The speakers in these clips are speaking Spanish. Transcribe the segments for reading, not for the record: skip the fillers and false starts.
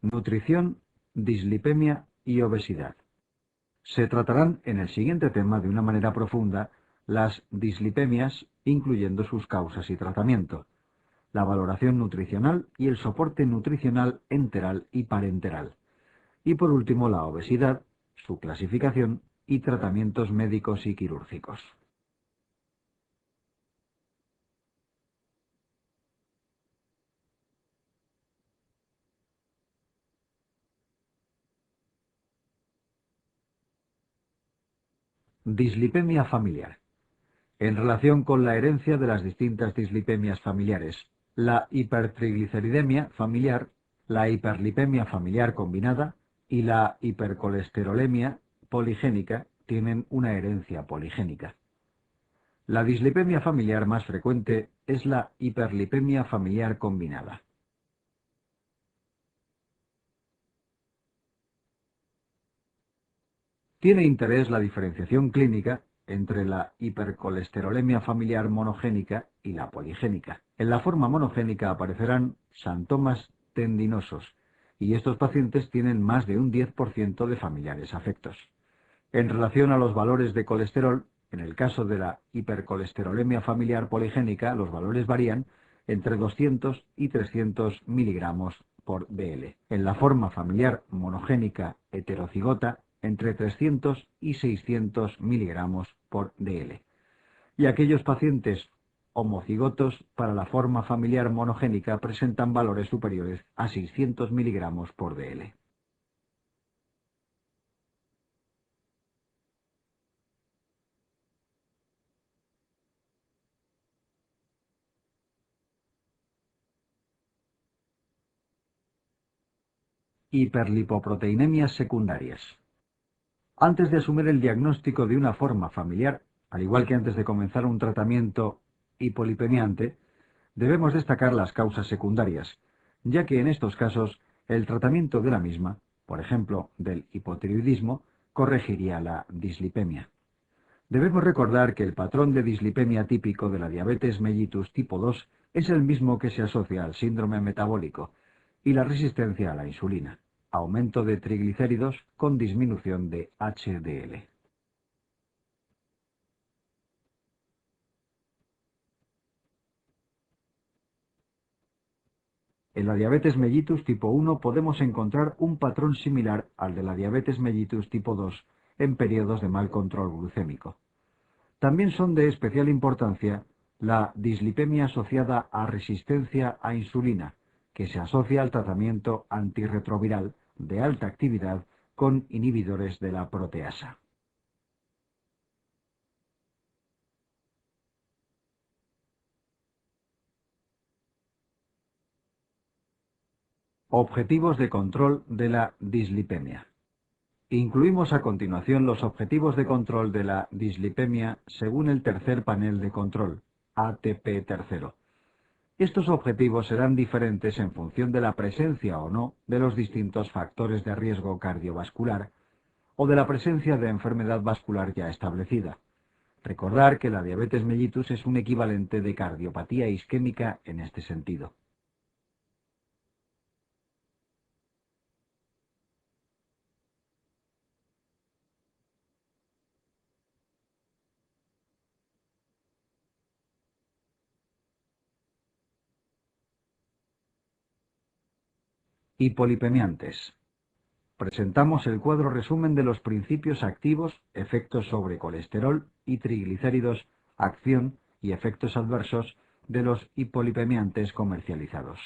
Nutrición, dislipemia y obesidad. Se tratarán en el siguiente tema de una manera profunda las dislipemias, incluyendo sus causas y tratamiento, la valoración nutricional y el soporte nutricional enteral y parenteral, y por último la obesidad, su clasificación y tratamientos médicos y quirúrgicos. Dislipemia familiar. En relación con la herencia de las distintas dislipemias familiares, la hipertrigliceridemia familiar, la hiperlipemia familiar combinada y la hipercolesterolemia poligénica tienen una herencia poligénica. La dislipemia familiar más frecuente es la hiperlipemia familiar combinada. Tiene interés la diferenciación clínica entre la hipercolesterolemia familiar monogénica y la poligénica. En la forma monogénica aparecerán xantomas tendinosos y estos pacientes tienen más de un 10% de familiares afectos. En relación a los valores de colesterol, en el caso de la hipercolesterolemia familiar poligénica, los valores varían entre 200 y 300 miligramos por dl. En la forma familiar monogénica heterocigota, entre 300 y 600 miligramos por dl. Y aquellos pacientes homocigotos para la forma familiar monogénica presentan valores superiores a 600 miligramos por dl. Hiperlipoproteinemias secundarias. Antes de asumir el diagnóstico de una forma familiar, al igual que antes de comenzar un tratamiento hipolipemiante, debemos destacar las causas secundarias, ya que en estos casos el tratamiento de la misma, por ejemplo, del hipotiroidismo, corregiría la dislipemia. Debemos recordar que el patrón de dislipemia típico de la diabetes mellitus tipo 2 es el mismo que se asocia al síndrome metabólico y la resistencia a la insulina, aumento de triglicéridos con disminución de HDL. En la diabetes mellitus tipo 1 podemos encontrar un patrón similar al de la diabetes mellitus tipo 2 en periodos de mal control glucémico. También son de especial importancia la dislipemia asociada a resistencia a insulina, que se asocia al tratamiento antirretroviral de alta actividad con inhibidores de la proteasa. Objetivos de control de la dislipemia. Incluimos a continuación los objetivos de control de la dislipemia según el tercer panel de control, ATP tercero. Estos objetivos serán diferentes en función de la presencia o no de los distintos factores de riesgo cardiovascular o de la presencia de enfermedad vascular ya establecida. Recordar que la diabetes mellitus es un equivalente de cardiopatía isquémica en este sentido. Hipolipemiantes. Presentamos el cuadro resumen de los principios activos, efectos sobre colesterol y triglicéridos, acción y efectos adversos de los hipolipemiantes comercializados.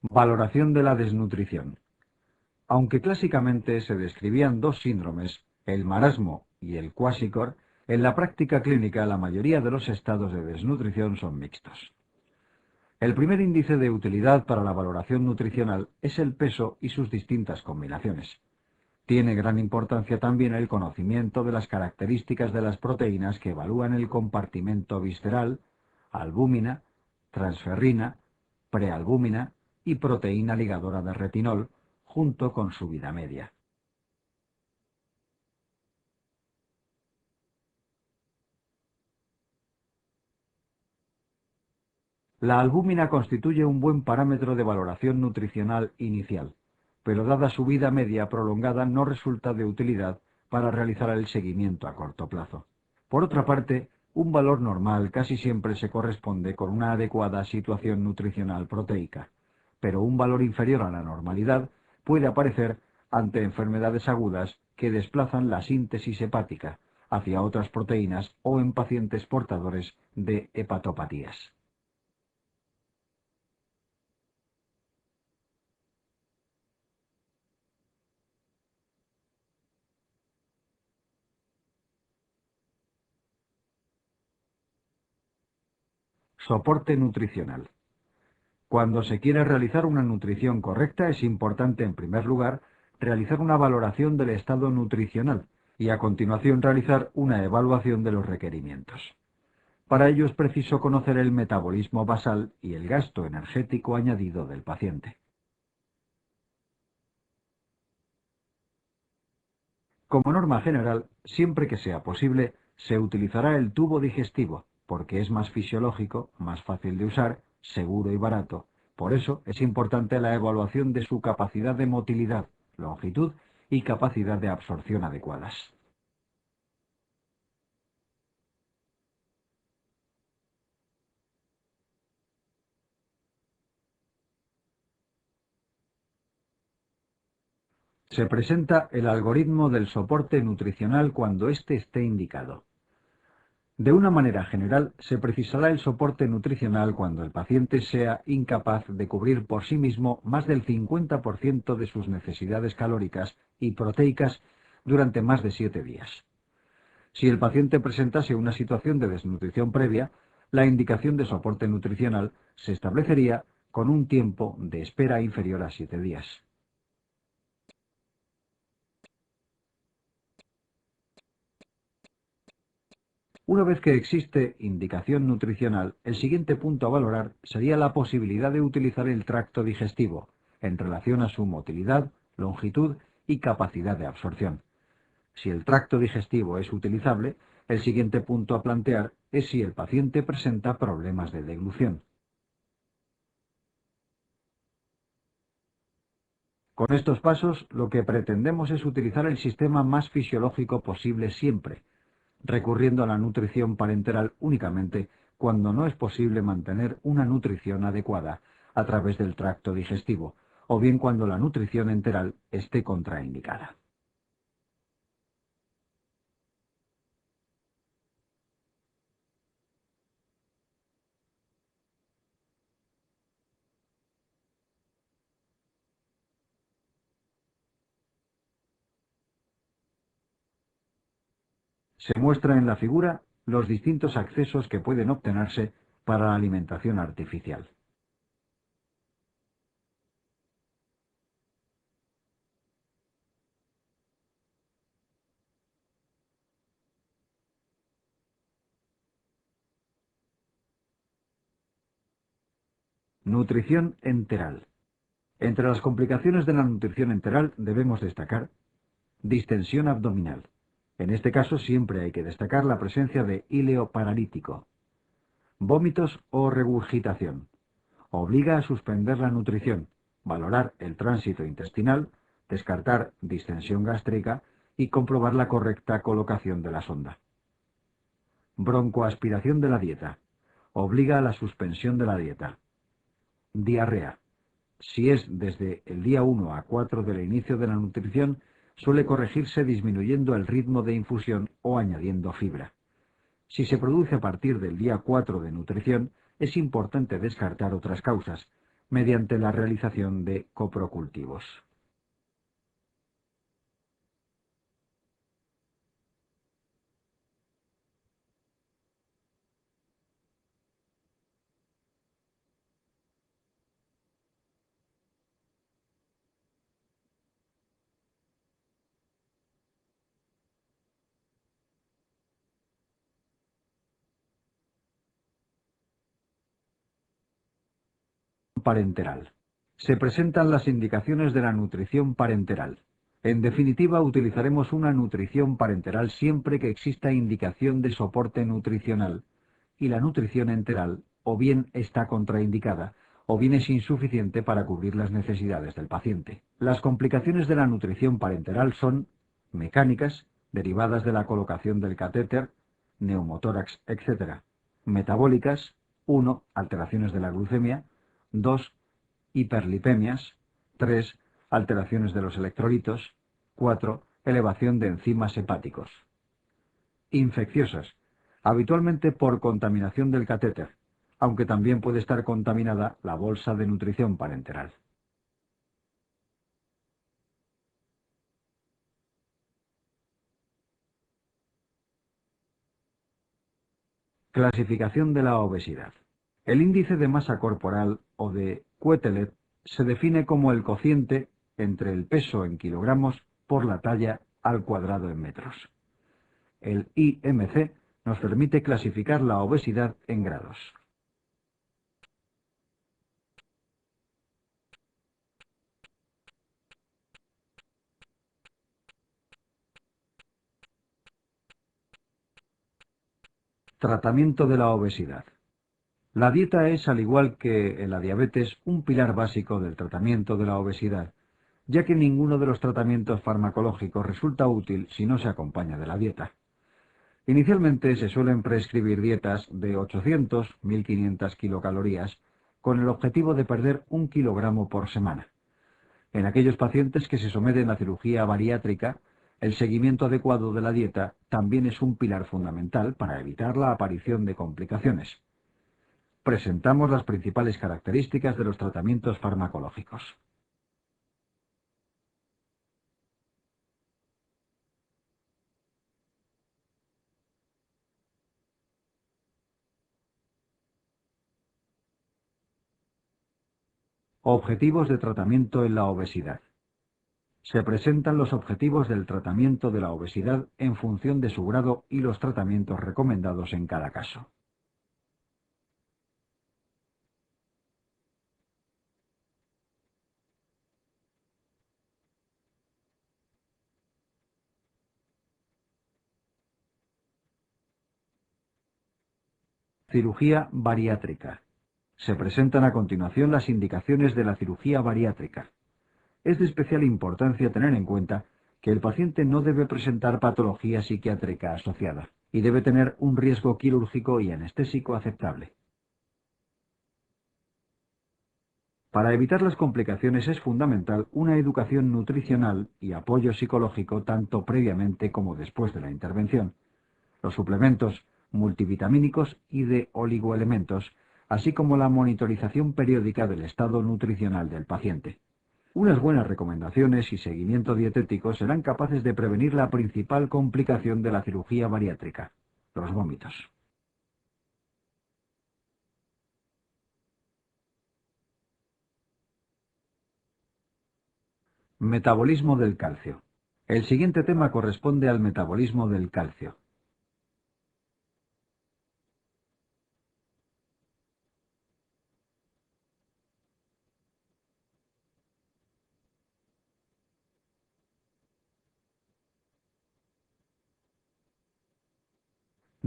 Valoración de la desnutrición. Aunque clásicamente se describían dos síndromes, el marasmo y el cuásicor, en la práctica clínica la mayoría de los estados de desnutrición son mixtos. El primer índice de utilidad para la valoración nutricional es el peso y sus distintas combinaciones. Tiene gran importancia también el conocimiento de las características de las proteínas que evalúan el compartimento visceral, albúmina, transferrina, prealbúmina y proteína ligadora de retinol, junto con su vida media. La albúmina constituye un buen parámetro de valoración nutricional inicial, pero dada su vida media prolongada no resulta de utilidad para realizar el seguimiento a corto plazo. Por otra parte, un valor normal casi siempre se corresponde con una adecuada situación nutricional proteica, pero un valor inferior a la normalidad puede aparecer ante enfermedades agudas que desplazan la síntesis hepática hacia otras proteínas o en pacientes portadores de hepatopatías. Soporte nutricional. Cuando se quiere realizar una nutrición correcta, es importante, en primer lugar, realizar una valoración del estado nutricional y a continuación realizar una evaluación de los requerimientos. Para ello es preciso conocer el metabolismo basal y el gasto energético añadido del paciente. Como norma general, siempre que sea posible, se utilizará el tubo digestivo, porque es más fisiológico, más fácil de usar, seguro y barato. Por eso es importante la evaluación de su capacidad de motilidad, longitud y capacidad de absorción adecuadas. Se presenta el algoritmo del soporte nutricional cuando éste esté indicado. De una manera general, se precisará el soporte nutricional cuando el paciente sea incapaz de cubrir por sí mismo más del 50% de sus necesidades calóricas y proteicas durante más de 7 días. Si el paciente presentase una situación de desnutrición previa, la indicación de soporte nutricional se establecería con un tiempo de espera inferior a 7 días. Una vez que existe indicación nutricional, el siguiente punto a valorar sería la posibilidad de utilizar el tracto digestivo en relación a su motilidad, longitud y capacidad de absorción. Si el tracto digestivo es utilizable, el siguiente punto a plantear es si el paciente presenta problemas de deglución. Con estos pasos, lo que pretendemos es utilizar el sistema más fisiológico posible siempre, recurriendo a la nutrición parenteral únicamente cuando no es posible mantener una nutrición adecuada a través del tracto digestivo, o bien cuando la nutrición enteral esté contraindicada. Se muestra en la figura los distintos accesos que pueden obtenerse para la alimentación artificial. Nutrición enteral. Entre las complicaciones de la nutrición enteral debemos destacar distensión abdominal. En este caso siempre hay que destacar la presencia de híleo paralítico, vómitos o regurgitación. Obliga a suspender la nutrición, valorar el tránsito intestinal, descartar distensión gástrica y comprobar la correcta colocación de la sonda. Broncoaspiración de la dieta. Obliga a la suspensión de la dieta. Diarrea. Si es desde el día 1 a 4 del inicio de la nutrición, suele corregirse disminuyendo el ritmo de infusión o añadiendo fibra. Si se produce a partir del día 4 de nutrición, es importante descartar otras causas, mediante la realización de coprocultivos. parenteral. Se presentan las indicaciones de la nutrición parenteral. En definitiva, utilizaremos una nutrición parenteral siempre que exista indicación de soporte nutricional, y la nutrición enteral o bien está contraindicada, o bien es insuficiente para cubrir las necesidades del paciente. Las complicaciones de la nutrición parenteral son mecánicas, derivadas de la colocación del catéter, neumotórax, etc. Metabólicas: 1. Alteraciones de la glucemia. 2. Hiperlipemias. 3. Alteraciones de los electrolitos. 4. Elevación de enzimas hepáticos. Infecciosas, habitualmente por contaminación del catéter, aunque también puede estar contaminada la bolsa de nutrición parenteral. Clasificación de la obesidad. El índice de masa corporal, o de Quetelet, se define como el cociente entre el peso en kilogramos por la talla al cuadrado en metros. El IMC nos permite clasificar la obesidad en grados. Tratamiento de la obesidad. La dieta es, al igual que en la diabetes, un pilar básico del tratamiento de la obesidad, ya que ninguno de los tratamientos farmacológicos resulta útil si no se acompaña de la dieta. Inicialmente se suelen prescribir dietas de 800-1500 kilocalorías con el objetivo de perder 1 kilogramo por semana. En aquellos pacientes que se someten a cirugía bariátrica, el seguimiento adecuado de la dieta también es un pilar fundamental para evitar la aparición de complicaciones. Presentamos las principales características de los tratamientos farmacológicos. Objetivos de tratamiento en la obesidad. Se presentan los objetivos del tratamiento de la obesidad en función de su grado y los tratamientos recomendados en cada caso. Cirugía bariátrica. Se presentan a continuación las indicaciones de la cirugía bariátrica. Es de especial importancia tener en cuenta que el paciente no debe presentar patología psiquiátrica asociada y debe tener un riesgo quirúrgico y anestésico aceptable. Para evitar las complicaciones es fundamental una educación nutricional y apoyo psicológico tanto previamente como después de la intervención. Los suplementos multivitamínicos y de oligoelementos, así como la monitorización periódica del estado nutricional del paciente. Unas buenas recomendaciones y seguimiento dietético serán capaces de prevenir la principal complicación de la cirugía bariátrica: los vómitos. Metabolismo del calcio. El siguiente tema corresponde al metabolismo del calcio.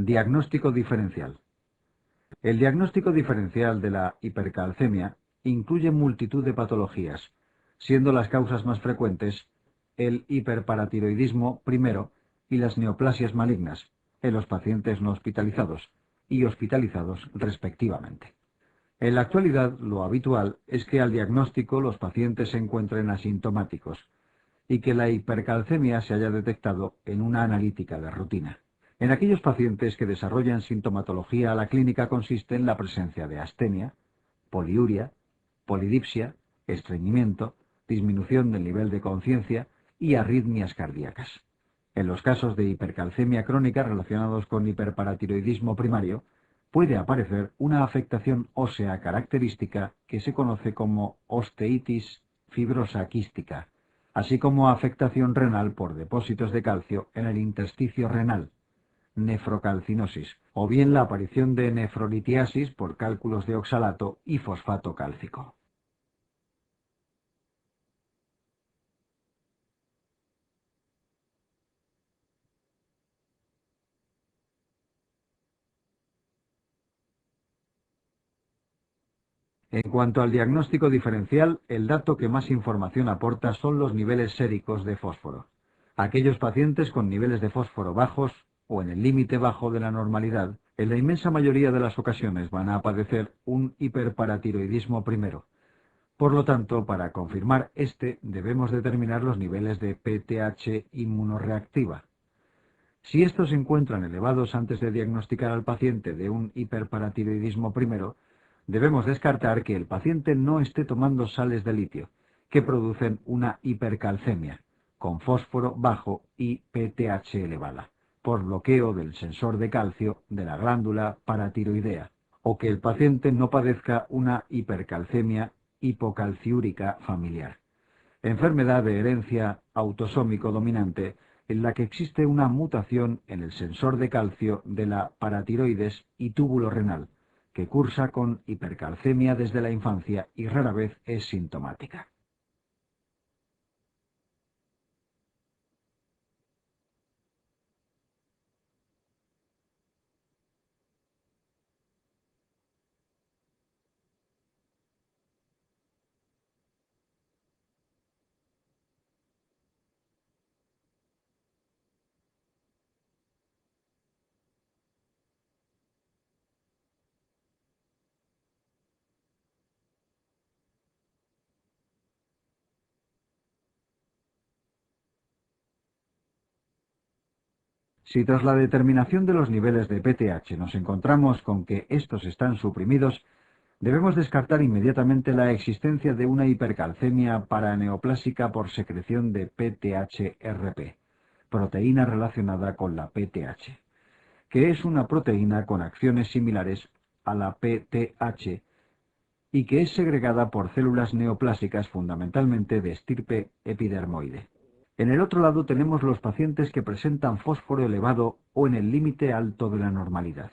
Diagnóstico diferencial. El diagnóstico diferencial de la hipercalcemia incluye multitud de patologías, siendo las causas más frecuentes el hiperparatiroidismo primero y las neoplasias malignas en los pacientes no hospitalizados y hospitalizados respectivamente. En la actualidad, lo habitual es que al diagnóstico los pacientes se encuentren asintomáticos y que la hipercalcemia se haya detectado en una analítica de rutina. En aquellos pacientes que desarrollan sintomatología, la clínica consiste en la presencia de astenia, poliuria, polidipsia, estreñimiento, disminución del nivel de conciencia y arritmias cardíacas. En los casos de hipercalcemia crónica relacionados con hiperparatiroidismo primario, puede aparecer una afectación ósea característica que se conoce como osteitis fibrosa quística, así como afectación renal por depósitos de calcio en el intersticio renal, nefrocalcinosis, o bien la aparición de nefrolitiasis por cálculos de oxalato y fosfato cálcico. En cuanto al diagnóstico diferencial, el dato que más información aporta son los niveles séricos de fósforo. Aquellos pacientes con niveles de fósforo bajos o en el límite bajo de la normalidad, en la inmensa mayoría de las ocasiones van a padecer un hiperparatiroidismo primero. Por lo tanto, para confirmar este, debemos determinar los niveles de PTH inmunoreactiva. Si estos se encuentran elevados antes de diagnosticar al paciente de un hiperparatiroidismo primero, debemos descartar que el paciente no esté tomando sales de litio, que producen una hipercalcemia, con fósforo bajo y PTH elevada, por bloqueo del sensor de calcio de la glándula paratiroidea, o que el paciente no padezca una hipercalcemia hipocalciúrica familiar, enfermedad de herencia autosómico dominante en la que existe una mutación en el sensor de calcio de la paratiroides y túbulo renal, que cursa con hipercalcemia desde la infancia y rara vez es sintomática. Si tras la determinación de los niveles de PTH nos encontramos con que estos están suprimidos, debemos descartar inmediatamente la existencia de una hipercalcemia paraneoplásica por secreción de PTHRP, proteína relacionada con la PTH, que es una proteína con acciones similares a la PTH y que es segregada por células neoplásicas fundamentalmente de estirpe epidermoide. En el otro lado tenemos los pacientes que presentan fósforo elevado o en el límite alto de la normalidad.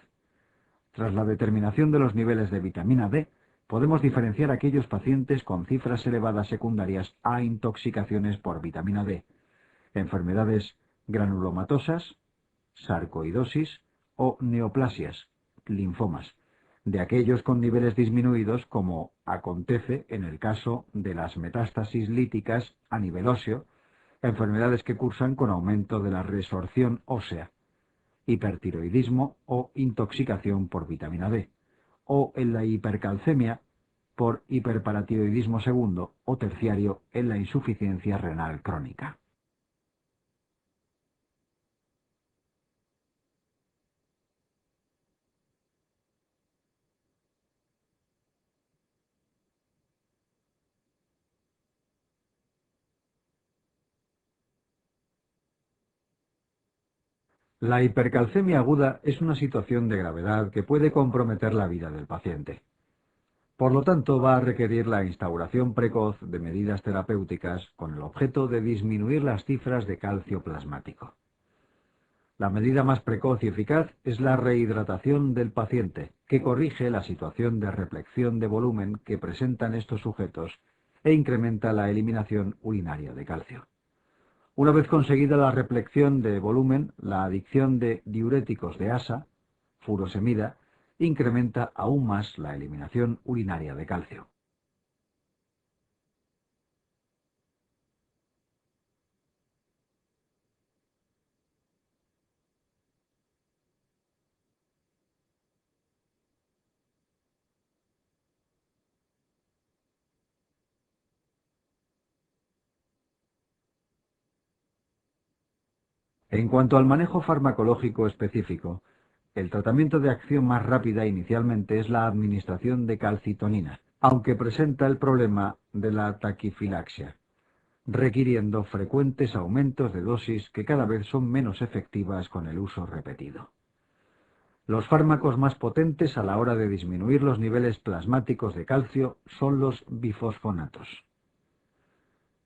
Tras la determinación de los niveles de vitamina D, podemos diferenciar aquellos pacientes con cifras elevadas secundarias a intoxicaciones por vitamina D, enfermedades granulomatosas, sarcoidosis o neoplasias, linfomas, de aquellos con niveles disminuidos como acontece en el caso de las metástasis líticas a nivel óseo, enfermedades que cursan con aumento de la resorción ósea, hipertiroidismo o intoxicación por vitamina D, o en la hipercalcemia por hiperparatiroidismo segundo o terciario en la insuficiencia renal crónica. La hipercalcemia aguda es una situación de gravedad que puede comprometer la vida del paciente. Por lo tanto, va a requerir la instauración precoz de medidas terapéuticas con el objeto de disminuir las cifras de calcio plasmático. La medida más precoz y eficaz es la rehidratación del paciente, que corrige la situación de repleción de volumen que presentan estos sujetos e incrementa la eliminación urinaria de calcio. Una vez conseguida la repleción de volumen, la adicción de diuréticos de asa, furosemida, incrementa aún más la eliminación urinaria de calcio. En cuanto al manejo farmacológico específico, el tratamiento de acción más rápida inicialmente es la administración de calcitonina, aunque presenta el problema de la taquifilaxia, requiriendo frecuentes aumentos de dosis que cada vez son menos efectivas con el uso repetido. Los fármacos más potentes a la hora de disminuir los niveles plasmáticos de calcio son los bifosfonatos.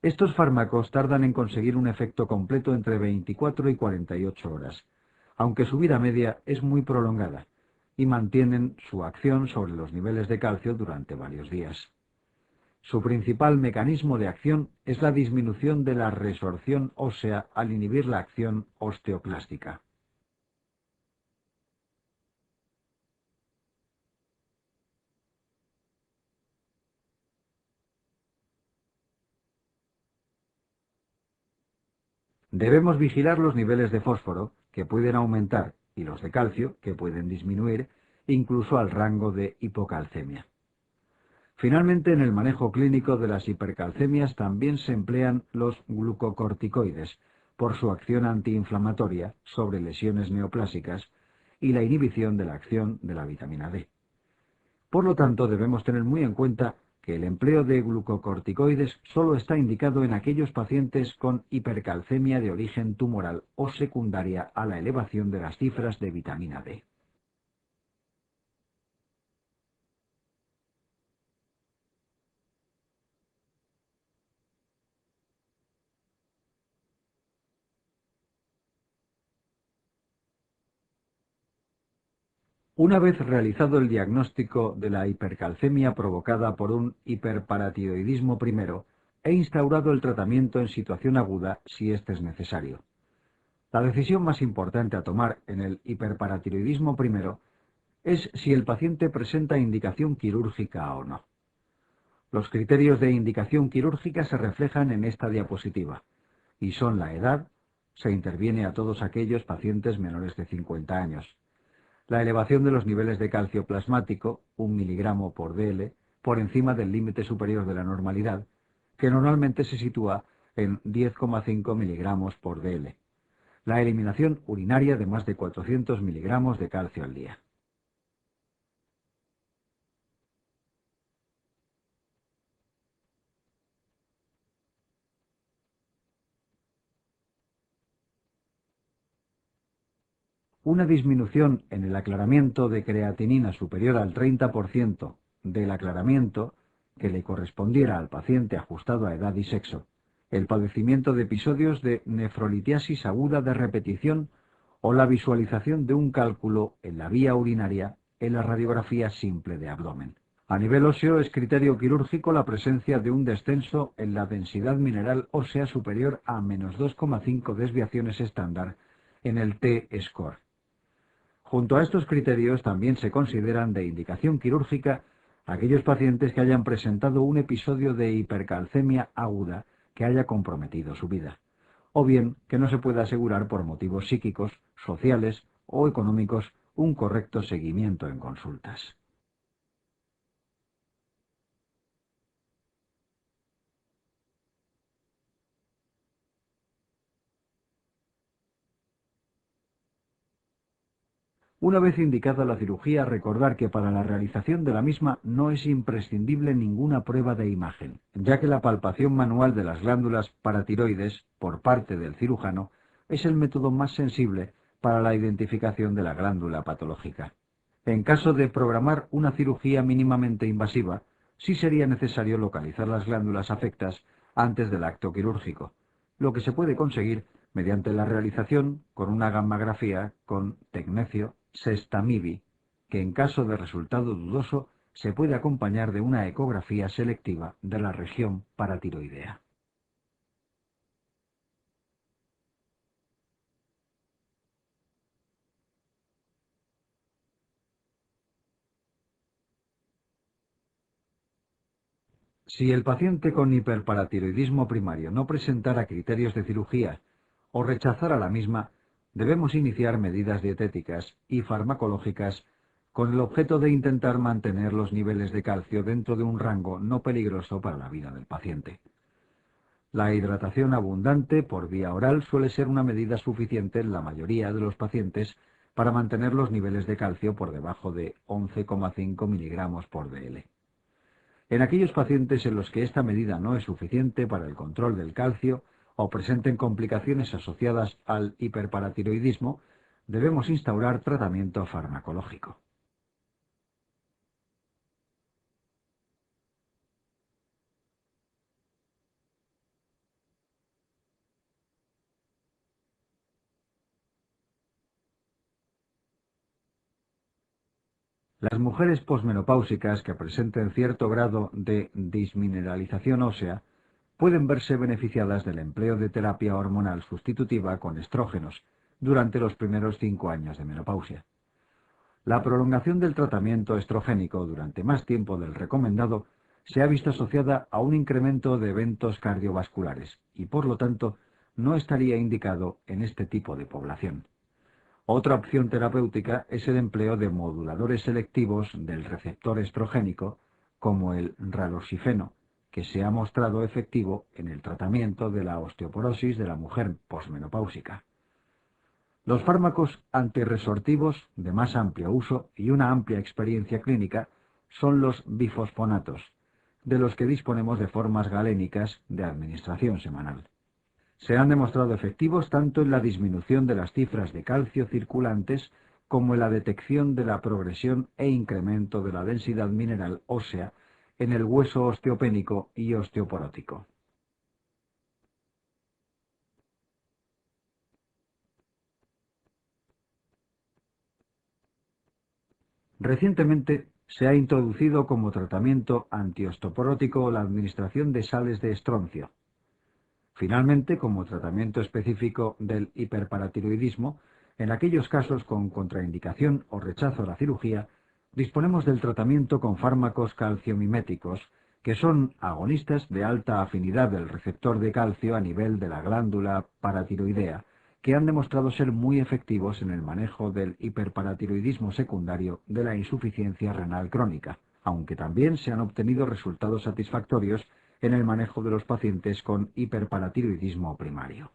Estos fármacos tardan en conseguir un efecto completo entre 24 y 48 horas, aunque su vida media es muy prolongada, y mantienen su acción sobre los niveles de calcio durante varios días. Su principal mecanismo de acción es la disminución de la resorción ósea al inhibir la acción osteoclástica. Debemos vigilar los niveles de fósforo, que pueden aumentar, y los de calcio, que pueden disminuir, incluso al rango de hipocalcemia. Finalmente, en el manejo clínico de las hipercalcemias también se emplean los glucocorticoides, por su acción antiinflamatoria sobre lesiones neoplásicas y la inhibición de la acción de la vitamina D. Por lo tanto, debemos tener muy en cuenta que el empleo de glucocorticoides solo está indicado en aquellos pacientes con hipercalcemia de origen tumoral o secundaria a la elevación de las cifras de vitamina D. Una vez realizado el diagnóstico de la hipercalcemia provocada por un hiperparatiroidismo primero, he instaurado el tratamiento en situación aguda si éste es necesario. La decisión más importante a tomar en el hiperparatiroidismo primero es si el paciente presenta indicación quirúrgica o no. Los criterios de indicación quirúrgica se reflejan en esta diapositiva, y son la edad, se interviene a todos aquellos pacientes menores de 50 años, la elevación de los niveles de calcio plasmático, 1 miligramo por dl, por encima del límite superior de la normalidad, que normalmente se sitúa en 10,5 miligramos por dl, la eliminación urinaria de más de 400 miligramos de calcio al día. Una disminución en el aclaramiento de creatinina superior al 30% del aclaramiento que le correspondiera al paciente ajustado a edad y sexo, el padecimiento de episodios de nefrolitiasis aguda de repetición o la visualización de un cálculo en la vía urinaria en la radiografía simple de abdomen. A nivel óseo es criterio quirúrgico la presencia de un descenso en la densidad mineral ósea superior a menos 2,5 desviaciones estándar en el T-score. Junto a estos criterios también se consideran de indicación quirúrgica aquellos pacientes que hayan presentado un episodio de hipercalcemia aguda que haya comprometido su vida, o bien que no se pueda asegurar por motivos psíquicos, sociales o económicos un correcto seguimiento en consultas. Una vez indicada la cirugía, recordar que para la realización de la misma no es imprescindible ninguna prueba de imagen, ya que la palpación manual de las glándulas paratiroides por parte del cirujano es el método más sensible para la identificación de la glándula patológica. En caso de programar una cirugía mínimamente invasiva, sí sería necesario localizar las glándulas afectas antes del acto quirúrgico, lo que se puede conseguir mediante la realización con una gammagrafía con tecnecio sestamibi, que en caso de resultado dudoso se puede acompañar de una ecografía selectiva de la región paratiroidea. Si el paciente con hiperparatiroidismo primario no presentara criterios de cirugía o rechazara la misma, debemos iniciar medidas dietéticas y farmacológicas con el objeto de intentar mantener los niveles de calcio dentro de un rango no peligroso para la vida del paciente. La hidratación abundante por vía oral suele ser una medida suficiente en la mayoría de los pacientes para mantener los niveles de calcio por debajo de 11,5 miligramos por dl. En aquellos pacientes en los que esta medida no es suficiente para el control del calcio o presenten complicaciones asociadas al hiperparatiroidismo, debemos instaurar tratamiento farmacológico. Las mujeres posmenopáusicas que presenten cierto grado de dismineralización ósea pueden verse beneficiadas del empleo de terapia hormonal sustitutiva con estrógenos durante los primeros 5 años de menopausia. La prolongación del tratamiento estrogénico durante más tiempo del recomendado se ha visto asociada a un incremento de eventos cardiovasculares y, por lo tanto, no estaría indicado en este tipo de población. Otra opción terapéutica es el empleo de moduladores selectivos del receptor estrogénico, como el raloxifeno, que se ha mostrado efectivo en el tratamiento de la osteoporosis de la mujer posmenopáusica. Los fármacos antirresortivos de más amplio uso y una amplia experiencia clínica son los bifosfonatos, de los que disponemos de formas galénicas de administración semanal. Se han demostrado efectivos tanto en la disminución de las cifras de calcio circulantes como en la detección de la progresión e incremento de la densidad mineral ósea en el hueso osteopénico y osteoporótico. Recientemente se ha introducido como tratamiento antiosteoporótico la administración de sales de estroncio. Finalmente, como tratamiento específico del hiperparatiroidismo, en aquellos casos con contraindicación o rechazo a la cirugía, disponemos del tratamiento con fármacos calciomiméticos, que son agonistas de alta afinidad del receptor de calcio a nivel de la glándula paratiroidea, que han demostrado ser muy efectivos en el manejo del hiperparatiroidismo secundario de la insuficiencia renal crónica, aunque también se han obtenido resultados satisfactorios en el manejo de los pacientes con hiperparatiroidismo primario.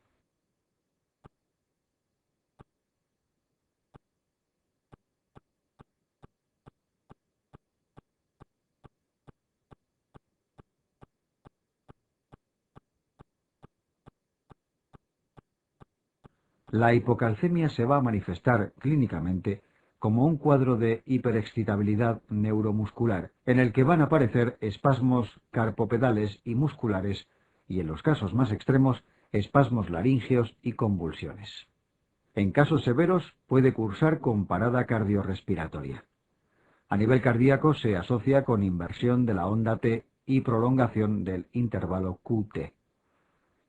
La hipocalcemia se va a manifestar clínicamente como un cuadro de hiperexcitabilidad neuromuscular, en el que van a aparecer espasmos carpopedales y musculares, y en los casos más extremos, espasmos laríngeos y convulsiones. En casos severos puede cursar con parada cardiorrespiratoria. A nivel cardíaco se asocia con inversión de la onda T y prolongación del intervalo QT.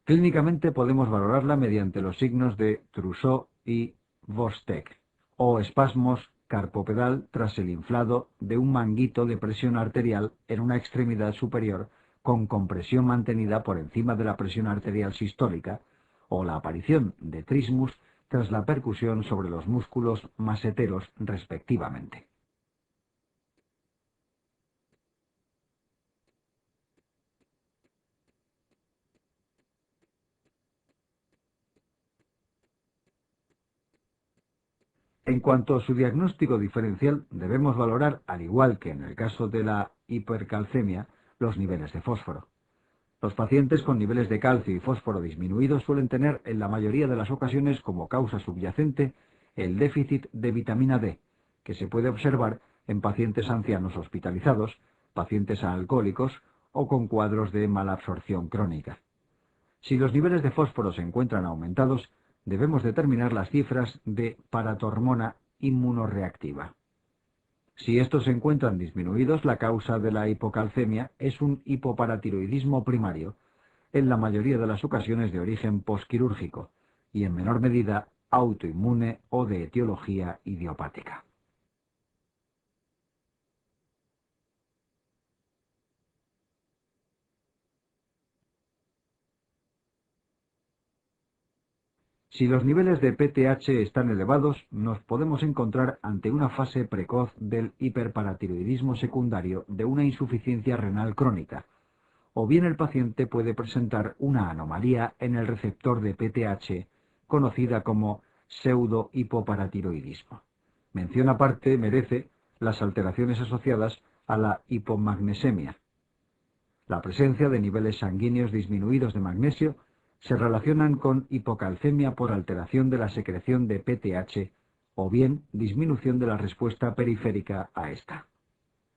Clínicamente podemos valorarla mediante los signos de Trousseau y Vostek, o espasmos carpopedal tras el inflado de un manguito de presión arterial en una extremidad superior con compresión mantenida por encima de la presión arterial sistólica, o la aparición de trismus tras la percusión sobre los músculos maseteros respectivamente. En cuanto a su diagnóstico diferencial, debemos valorar, al igual que en el caso de la hipercalcemia, los niveles de fósforo. Los pacientes con niveles de calcio y fósforo disminuidos suelen tener en la mayoría de las ocasiones como causa subyacente el déficit de vitamina D, que se puede observar en pacientes ancianos hospitalizados, pacientes alcohólicos o con cuadros de malabsorción crónica. Si los niveles de fósforo se encuentran aumentados, debemos determinar las cifras de paratormona inmunorreactiva. Si estos se encuentran disminuidos, la causa de la hipocalcemia es un hipoparatiroidismo primario, en la mayoría de las ocasiones de origen posquirúrgico, y en menor medida autoinmune o de etiología idiopática. Si los niveles de PTH están elevados, nos podemos encontrar ante una fase precoz del hiperparatiroidismo secundario de una insuficiencia renal crónica, o bien el paciente puede presentar una anomalía en el receptor de PTH, conocida como pseudohipoparatiroidismo. Mención aparte merece las alteraciones asociadas a la hipomagnesemia. La presencia de niveles sanguíneos disminuidos de magnesio se relacionan con hipocalcemia por alteración de la secreción de PTH o bien disminución de la respuesta periférica a esta.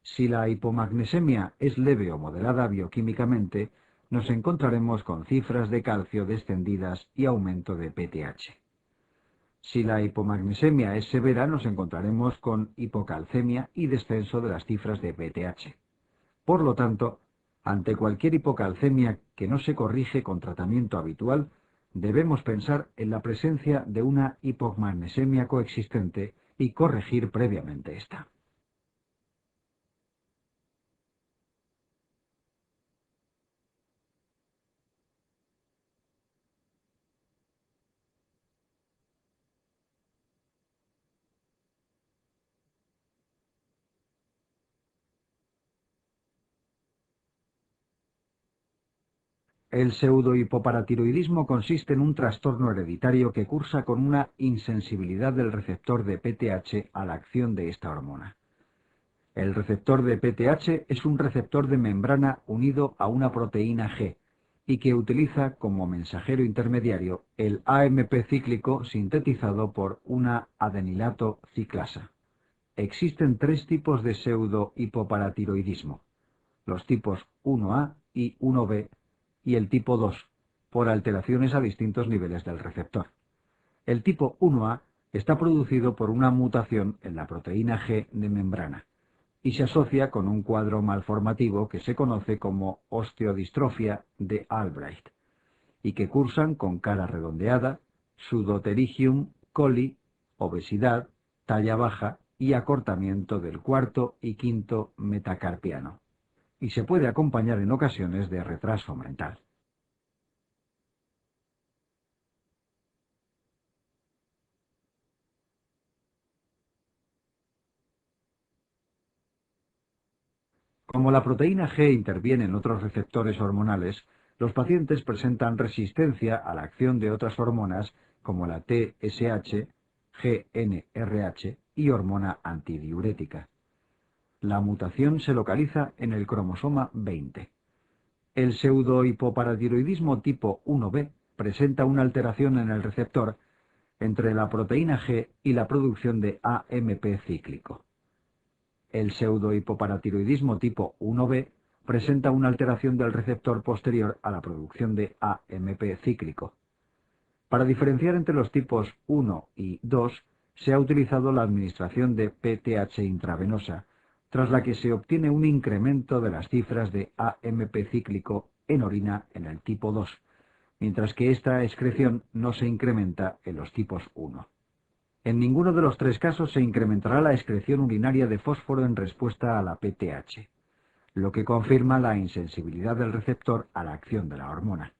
Si la hipomagnesemia es leve o moderada bioquímicamente, nos encontraremos con cifras de calcio descendidas y aumento de PTH. Si la hipomagnesemia es severa, nos encontraremos con hipocalcemia y descenso de las cifras de PTH. Por lo tanto, ante cualquier hipocalcemia que no se corrige con tratamiento habitual, debemos pensar en la presencia de una hipomagnesemia coexistente y corregir previamente esta. El pseudohipoparatiroidismo consiste en un trastorno hereditario que cursa con una insensibilidad del receptor de PTH a la acción de esta hormona. El receptor de PTH es un receptor de membrana unido a una proteína G y que utiliza como mensajero intermediario el AMP cíclico sintetizado por una adenilato ciclasa. Existen tres tipos de pseudohipoparatiroidismo: los tipos 1A y 1B y el tipo 2, por alteraciones a distintos niveles del receptor. El tipo 1A está producido por una mutación en la proteína G de membrana y se asocia con un cuadro malformativo que se conoce como osteodistrofia de Albright y que cursan con cara redondeada, pseudopterygium coli, obesidad, talla baja y acortamiento del cuarto y quinto metacarpiano, y se puede acompañar en ocasiones de retraso mental. Como la proteína G interviene en otros receptores hormonales, los pacientes presentan resistencia a la acción de otras hormonas como la TSH, GnRH y hormona antidiurética. La mutación se localiza en el cromosoma 20. El pseudohipoparatiroidismo tipo 1B presenta una alteración en el receptor entre la proteína G y la producción de AMP cíclico. El pseudohipoparatiroidismo tipo 1B presenta una alteración del receptor posterior a la producción de AMP cíclico. Para diferenciar entre los tipos 1 y 2, se ha utilizado la administración de PTH intravenosa, tras la que se obtiene un incremento de las cifras de AMP cíclico en orina en el tipo 2, mientras que esta excreción no se incrementa en los tipos 1. En ninguno de los tres casos se incrementará la excreción urinaria de fósforo en respuesta a la PTH, lo que confirma la insensibilidad del receptor a la acción de la hormona.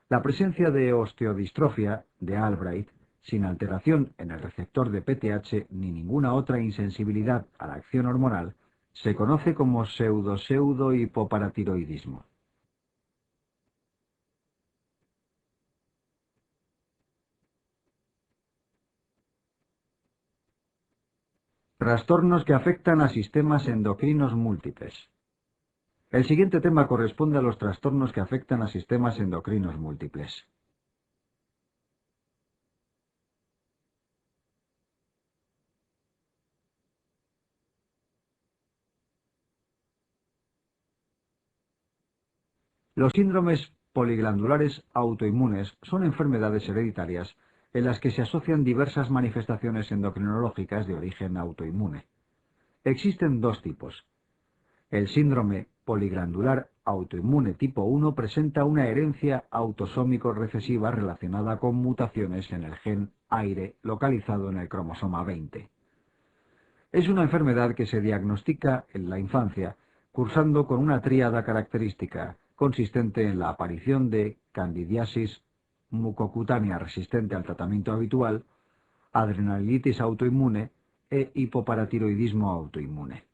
La presencia de osteodistrofia de Albright, sin alteración en el receptor de PTH ni ninguna otra insensibilidad a la acción hormonal, se conoce como pseudo-hipoparatiroidismo. Trastornos que afectan a sistemas endocrinos múltiples. El siguiente tema corresponde a los trastornos que afectan a sistemas endocrinos múltiples. Los síndromes poliglandulares autoinmunes son enfermedades hereditarias en las que se asocian diversas manifestaciones endocrinológicas de origen autoinmune. Existen dos tipos. El síndrome poliglandular autoinmune tipo 1 presenta una herencia autosómico recesiva relacionada con mutaciones en el gen AIRE localizado en el cromosoma 20. Es una enfermedad que se diagnostica en la infancia, cursando con una tríada característica consistente en la aparición de candidiasis mucocutánea resistente al tratamiento habitual, adrenalitis autoinmune e hipoparatiroidismo autoinmune.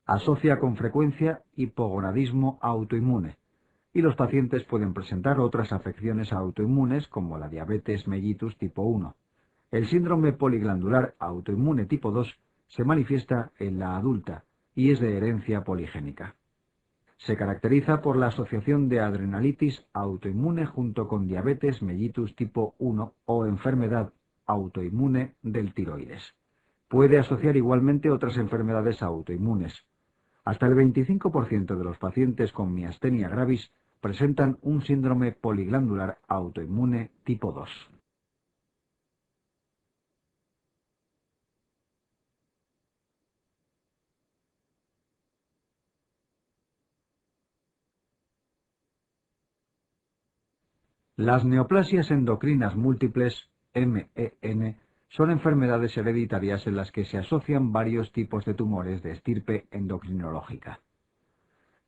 Asocia con frecuencia hipogonadismo autoinmune, y los pacientes pueden presentar otras afecciones autoinmunes como la diabetes mellitus tipo 1. El síndrome poliglandular autoinmune tipo 2 se manifiesta en la adulta y es de herencia poligénica. Se caracteriza por la asociación de adrenalitis autoinmune junto con diabetes mellitus tipo 1 o enfermedad autoinmune del tiroides. Puede asociar igualmente otras enfermedades autoinmunes. Hasta el 25% de los pacientes con miastenia gravis presentan un síndrome poliglandular autoinmune tipo 2. Las neoplasias endocrinas múltiples, MEN, son enfermedades hereditarias en las que se asocian varios tipos de tumores de estirpe endocrinológica.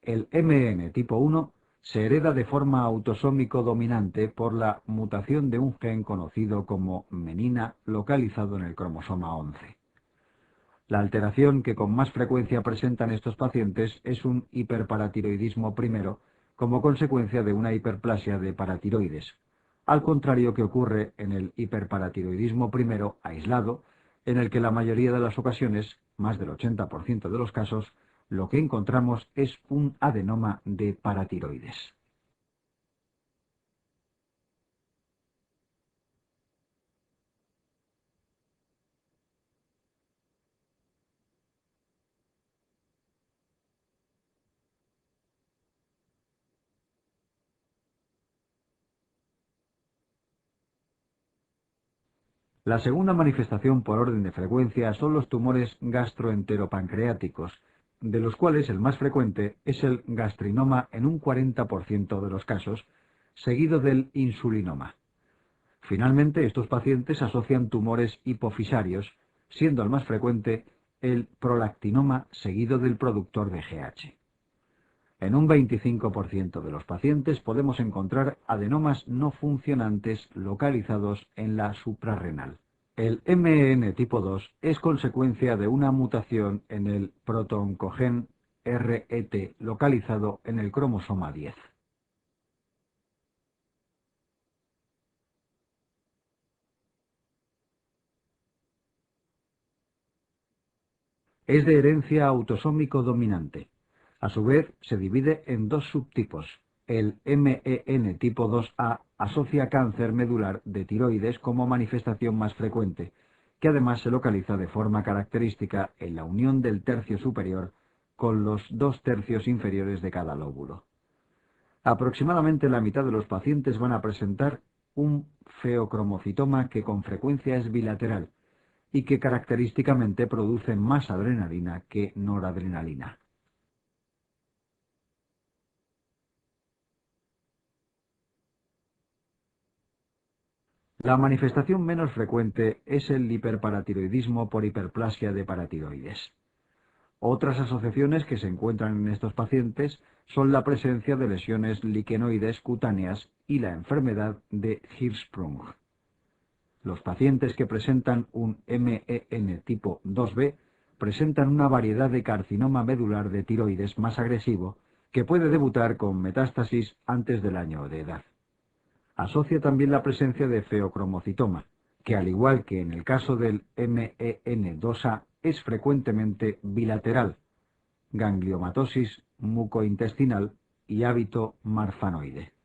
El MEN tipo 1 Se hereda de forma autosómico dominante por la mutación de un gen conocido como menina localizado en el cromosoma 11. La alteración que con más frecuencia presentan estos pacientes es un hiperparatiroidismo primero como consecuencia de una hiperplasia de paratiroides, al contrario que ocurre en el hiperparatiroidismo primero aislado, en el que la mayoría de las ocasiones, más del 80% de los casos, lo que encontramos es un adenoma de paratiroides. La segunda manifestación por orden de frecuencia son los tumores gastroenteropancreáticos, de los cuales el más frecuente es el gastrinoma en un 40% de los casos, seguido del insulinoma. Finalmente, estos pacientes asocian tumores hipofisarios, siendo el más frecuente el prolactinoma seguido del productor de GH. En un 25% de los pacientes podemos encontrar adenomas no funcionantes localizados en la suprarrenal. El MEN tipo 2 es consecuencia de una mutación en el protooncogen RET localizado en el cromosoma 10. Es de herencia autosómico dominante. A su vez, se divide en dos subtipos. El MEN tipo 2A asocia cáncer medular de tiroides como manifestación más frecuente, que además se localiza de forma característica en la unión del tercio superior con los dos tercios inferiores de cada lóbulo. Aproximadamente la mitad de los pacientes van a presentar un feocromocitoma que con frecuencia es bilateral y que característicamente produce más adrenalina que noradrenalina. La manifestación menos frecuente es el hiperparatiroidismo por hiperplasia de paratiroides. Otras asociaciones que se encuentran en estos pacientes son la presencia de lesiones liquenoides cutáneas y la enfermedad de Hirschsprung. Los pacientes que presentan un MEN tipo 2B presentan una variedad de carcinoma medular de tiroides más agresivo que puede debutar con metástasis antes del año de edad. Asocia también la presencia de feocromocitoma, que al igual que en el caso del MEN2A es frecuentemente bilateral, gangliomatosis mucointestinal y hábito marfanoide.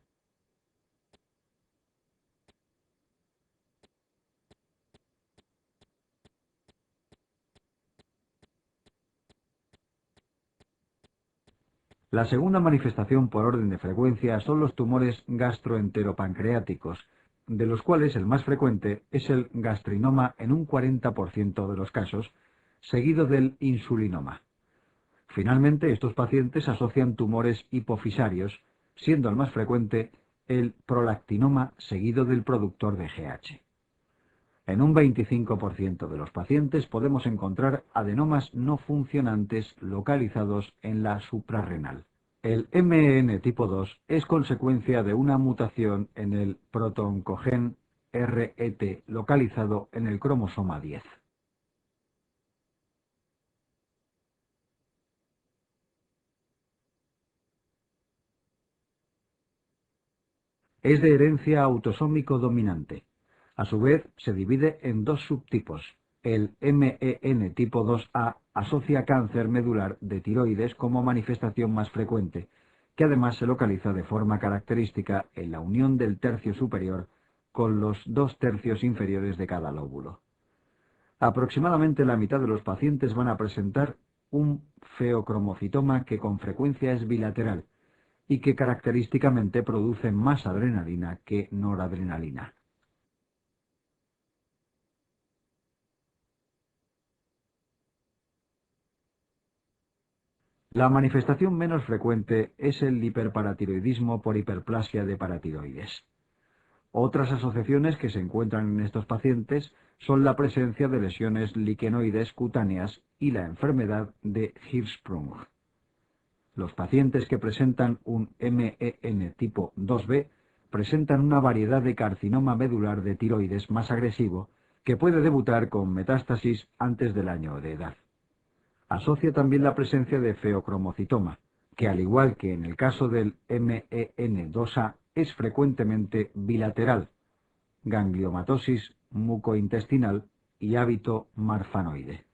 La segunda manifestación por orden de frecuencia son los tumores gastroenteropancreáticos, de los cuales el más frecuente es el gastrinoma en un 40% de los casos, seguido del insulinoma. Finalmente, estos pacientes asocian tumores hipofisarios, siendo el más frecuente el prolactinoma seguido del productor de GH. En un 25% de los pacientes podemos encontrar adenomas no funcionantes localizados en la suprarrenal. El MEN tipo 2 es consecuencia de una mutación en el protooncogen RET localizado en el cromosoma 10. Es de herencia autosómico dominante. A su vez, se divide en dos subtipos. El MEN tipo 2A asocia cáncer medular de tiroides como manifestación más frecuente, que además se localiza de forma característica en la unión del tercio superior con los dos tercios inferiores de cada lóbulo. Aproximadamente la mitad de los pacientes van a presentar un feocromocitoma que con frecuencia es bilateral y que característicamente produce más adrenalina que noradrenalina. La manifestación menos frecuente es el hiperparatiroidismo por hiperplasia de paratiroides. Otras asociaciones que se encuentran en estos pacientes son la presencia de lesiones liquenoides cutáneas y la enfermedad de Hirschsprung. Los pacientes que presentan un MEN tipo 2B presentan una variedad de carcinoma medular de tiroides más agresivo que puede debutar con metástasis antes del año de edad. Asocia también la presencia de feocromocitoma, que al igual que en el caso del MEN2A es frecuentemente bilateral, gangliomatosis mucointestinal y hábito marfanoide.